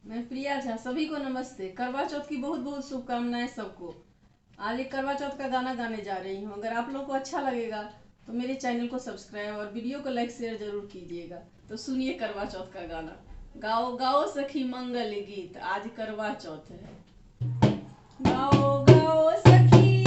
मैं प्रिया झा। सभी को नमस्ते। करवा चौथ की बहुत बहुत शुभकामनाएं सबको। आज एक करवा चौथ का गाना गाने जा रही हूँ। अगर आप लोगों को अच्छा लगेगा तो मेरे चैनल को सब्सक्राइब और वीडियो को लाइक शेयर जरूर कीजिएगा। तो सुनिए करवा चौथ का गाना। गाओ गाओ सखी मंगल गीत, आज करवा चौथ है। गाओ गाओ सखी,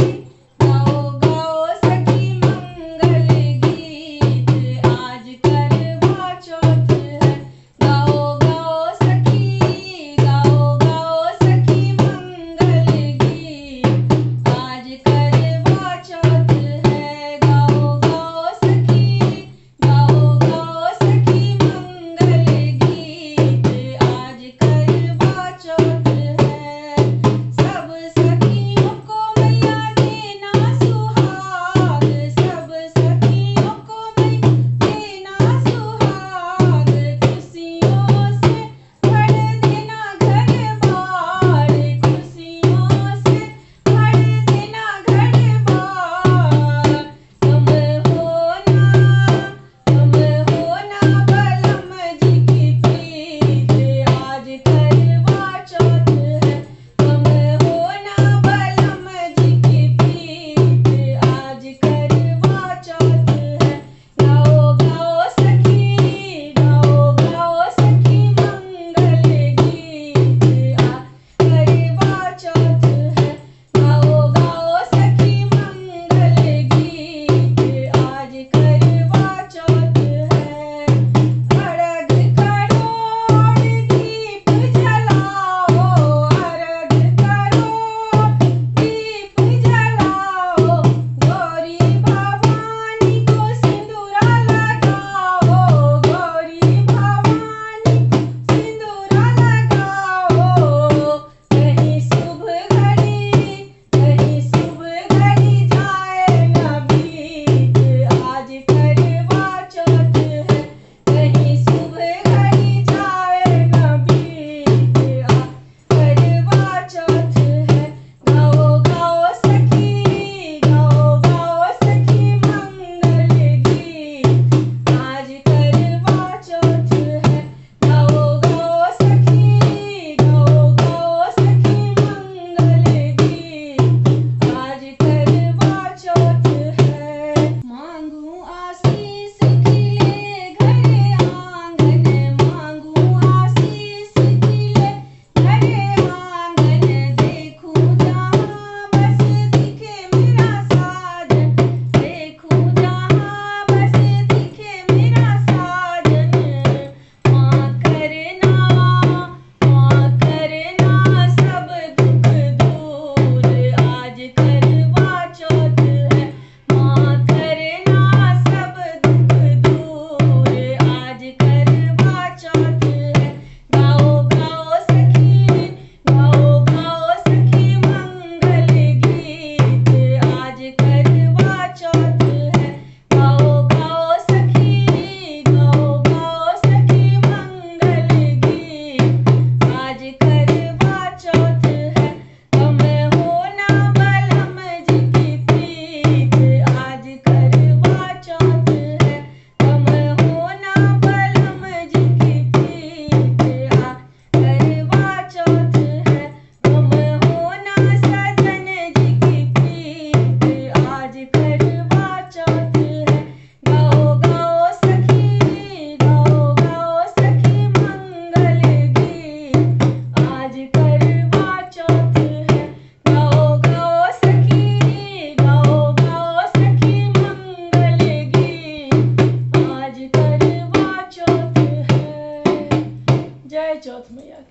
गाओ गाओ सखी मंगल गीत, आज करवा चौथ है। गाओ गाओ सखी, गाओ गाओ सखी मंगल गीत, आज करवा चौथ है। गाओ गाओ सखी, गाओ गाओ सखी मंगल गीत, आज करवा चौथ है। सब सखियों को मैया देना सुहाग, सब सखियों को मैया देना सुहाग, खुशियों से भर देना घर बार, खुशियों से भर देना घर बार। तुम होना बलम जी की प्रीत, आज करवा चौथ है। तुम होना बलम जी की प्रीत, आज करवा चौथ है। गाओ गाओ सखी, गाओ गाओ सखी मंगल गीत, आज करवा चौथ है। गाओ गाओ सखी मंगल गीत, आज करवा चौथ है। अर्घ करो और दीप जलाओ, अर्घ करो दीप जलाओ, गौरी भवानी को सिंदूरा लगाओ, गौरी भवानी को सिंदूरा लगाओ। कहीं शुभ घड़ी जाए न बीत, आज करवा चौथ है। कहीं शुभ घड़ी जाए न बीत, आज करवा चौथ है। गाओ गाओ सखी, गाओ गाओ सखी मंगल गीत, आज करवा चौथ है। गाओ गाओ सखी, गाओ गाओ सखी मंगल गीत, आज करवा चौथ है। मांगू आशीष खिले घर आंगन, मांगू आशीष खिले घर आंगन, देखूं जहाँ बस दिखे मेरा साजन, देखूं जहाँ बस दिखे मेरा साजन। माँ करना सब दुख दूर, आज करवा चौथ है। माँ करना सब दुख दूर, आज करवा चौथ है। गाओ गाओ सखी, गाओ गाओ सखी मंगल गीत, आज करवा चौथ है। गाओ गाओ सखी, गाओ गाओ सखी मंगल गीत, आज करवा चौथ है। तुम होना बलम जी की प्रीत, आज करवा चौथ है। तुम होना बलम जी की प्रीत, आज करवा चौथ है। तुम होना सजन जी की प्रीत, आज करवा चौथ है। गाओ गाओ सखी, गाओ गाओ सखी मंगल गीत, आज करवा चौथ है। गाओ गाओ सखी, गाओ गाओ सखी मंगल गीत, आज करवा चौथ है। जय चौथ मैया की।